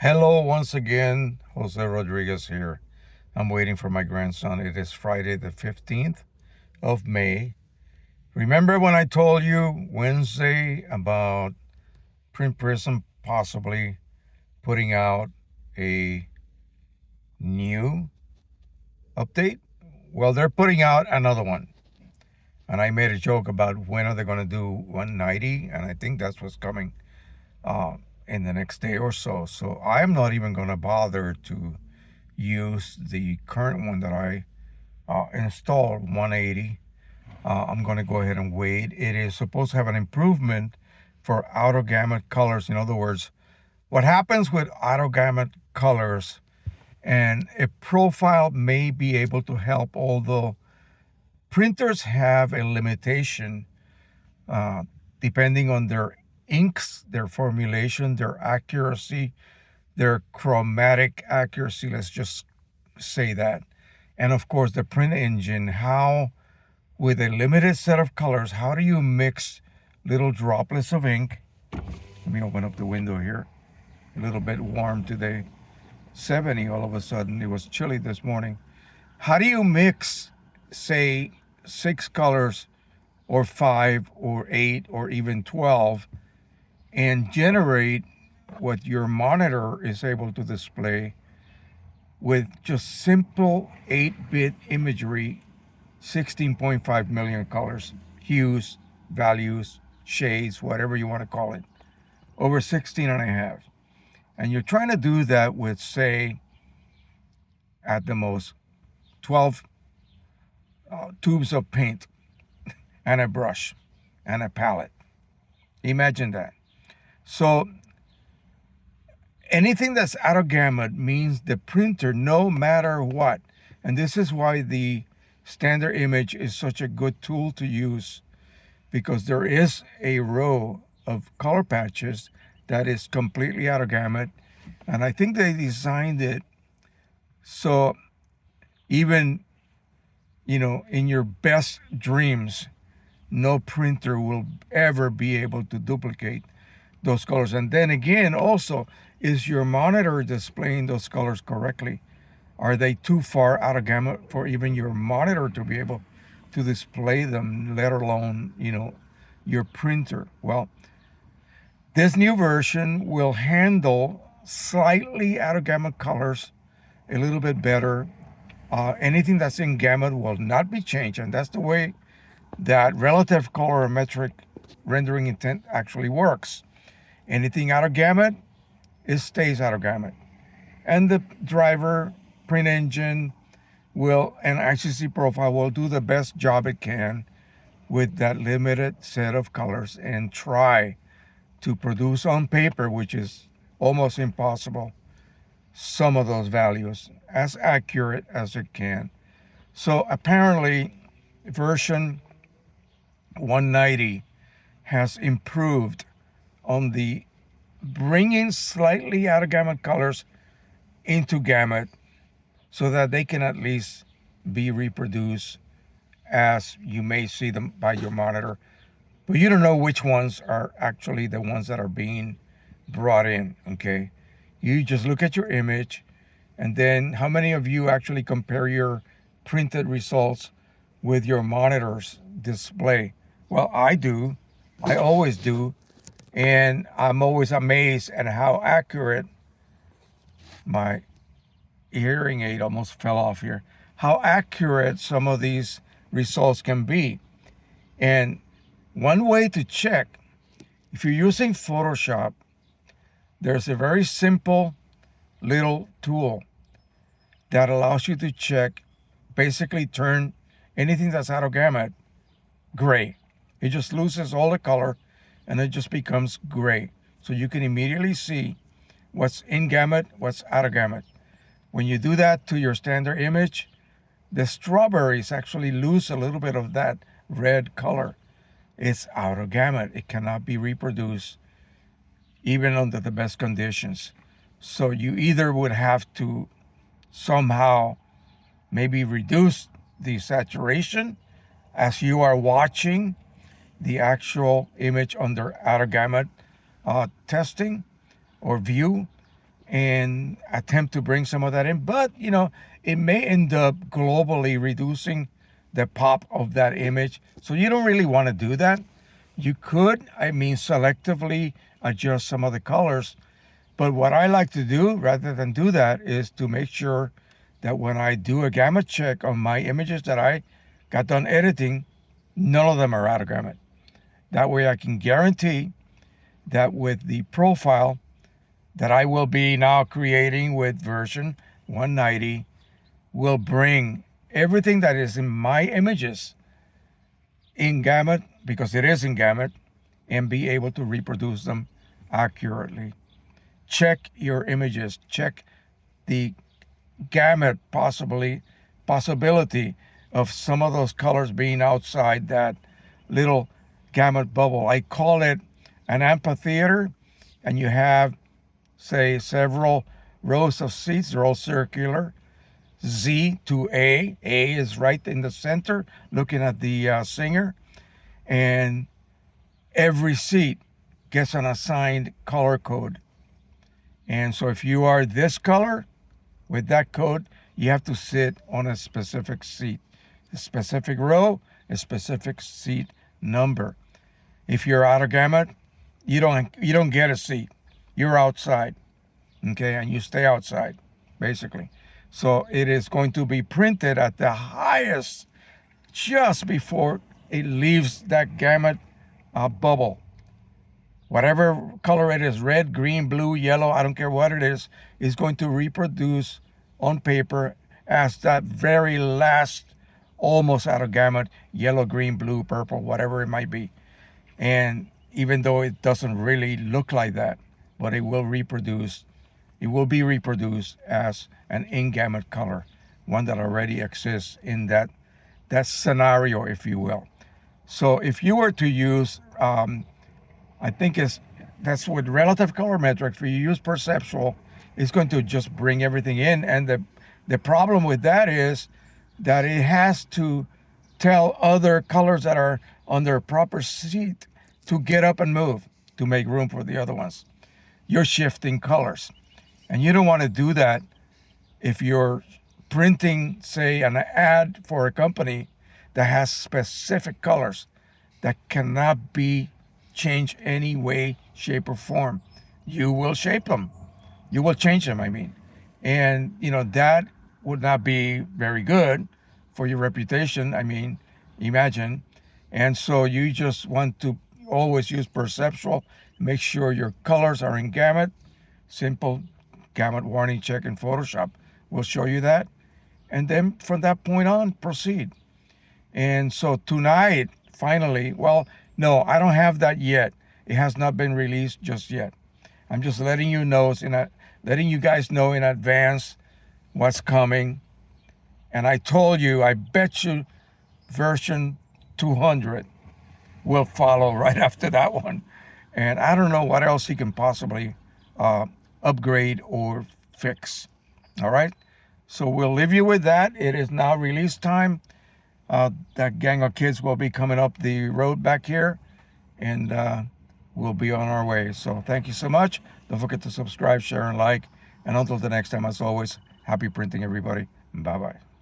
Hello once again, Jose Rodriguez here. I'm waiting for my grandson. It is Friday the 15th of May. Remember when I told you Wednesday about PRISM possibly putting out a new update? Well, they're putting out another one. And I made a joke about when are they going to do 190, and I think that's what's coming uh, in the next day or so. So I'm not even going to bother to use the current one that I installed, 180. I'm going to go ahead and wait. It is supposed to have an improvement for auto gamut colors. In other words, what happens with auto gamut colors, and a profile may be able to help, although printers have a limitation uh, depending on their inks, their formulation, their accuracy, their chromatic accuracy, let's just say that. And of course, the print engine, how, with a limited set of colors, how do you mix little droplets of ink? Let me open up the window here. A little bit warm today. 70 all of a sudden. It was chilly this morning. How do you mix, say, 6 colors or 5 or 8 or even 12 and generate what your monitor is able to display with just simple 8-bit imagery, 16.5 million colors, hues, values, shades, whatever you want to call it, over 16 and a half. And you're trying to do that with, say, at the most 12 tubes of paint and a brush and a palette. Imagine that. So anything that's out of gamut means the printer, no matter what, and this is why the standard image is such a good tool to use, because there is a row of color patches that is completely out of gamut. And I think they designed it so even, in your best dreams, no printer will ever be able to duplicate those colors. And then again, also, is your monitor displaying those colors correctly? Are they too far out of gamut for even your monitor to be able to display them, let alone, your printer? Well, this new version will handle slightly out of gamut colors a little bit better. Anything that's in gamut will not be changed, and that's the way that relative colorimetric rendering intent actually works. Anything out of gamut, it stays out of gamut. And the driver, print engine, and ICC profile will do the best job it can with that limited set of colors and try to produce on paper, which is almost impossible, some of those values as accurate as it can. So apparently, version 190 has improved on the bringing slightly out of gamut colors into gamut so that they can at least be reproduced as you may see them by your monitor. But you don't know which ones are actually the ones that are being brought in, okay? You just look at your image, and then how many of you actually compare your printed results with your monitor's display? Well, I do. I always do. And I'm always amazed at how accurate my hearing aid almost fell off here. How accurate some of these results can be. And one way to check, if you're using Photoshop, there's a very simple little tool that allows you to check, basically turn anything that's out of gamut gray. It just loses all the color and it just becomes gray. So you can immediately see what's in gamut, what's out of gamut. When you do that to your standard image, the strawberries actually lose a little bit of that red color. It's out of gamut. It cannot be reproduced even under the best conditions. So you either would have to somehow maybe reduce the saturation as you are watching the actual image under out of gamut testing or view, and attempt to bring some of that in. But, it may end up globally reducing the pop of that image. So you don't really want to do that. You could, selectively adjust some of the colors. But what I like to do rather than do that is to make sure that when I do a gamut check on my images that I got done editing, none of them are out of gamut. That way I can guarantee that with the profile that I will be now creating with version 190 will bring everything that is in my images in gamut, because it is in gamut, and be able to reproduce them accurately. Check your images. Check the gamut possibility of some of those colors being outside that little gamut bubble. I call it an amphitheater, and you have, say, several rows of seats. They're all circular. Z to A. A is right in the center, looking at the singer, and every seat gets an assigned color code. And so if you are this color with that code, you have to sit on a specific seat, a specific row, a specific seat number. If you're out of gamut, you don't get a seat. You're outside, okay, and you stay outside, basically. So it is going to be printed at the highest just before it leaves that gamut bubble. Whatever color it is, red, green, blue, yellow, I don't care what it is going to reproduce on paper as that very last, almost out of gamut, yellow, green, blue, purple, whatever it might be. And even though it doesn't really look like that, but it will be reproduced as an in-gamut color, one that already exists in that scenario, if you will. So if you were to use, I think that's with relative colorimetric. If you use perceptual, it's going to just bring everything in. And the problem with that is that it has to tell other colors that are on their proper seat to get up and move to make room for the other ones. You're shifting colors. And you don't want to do that if you're printing, say, an ad for a company that has specific colors that cannot be changed any way, shape, or form. You will shape them. You will change them, And, that would not be very good for your reputation. Imagine. And so you just want to always use perceptual. Make sure your colors are in gamut. Simple gamut warning check in Photoshop will show you that. And then from that point on, proceed. And so tonight, finally, well, no, I don't have that yet. It has not been released just yet. I'm just letting you guys know in advance what's coming. And I told you, I bet you version 200 will follow right after that one. And I don't know what else he can possibly upgrade or fix. All right. So we'll leave you with that. It is now release time. That gang of kids will be coming up the road back here, and we'll be on our way. So thank you so much. Don't forget to subscribe, share, and like. And until the next time, as always, happy printing, everybody. Bye-bye.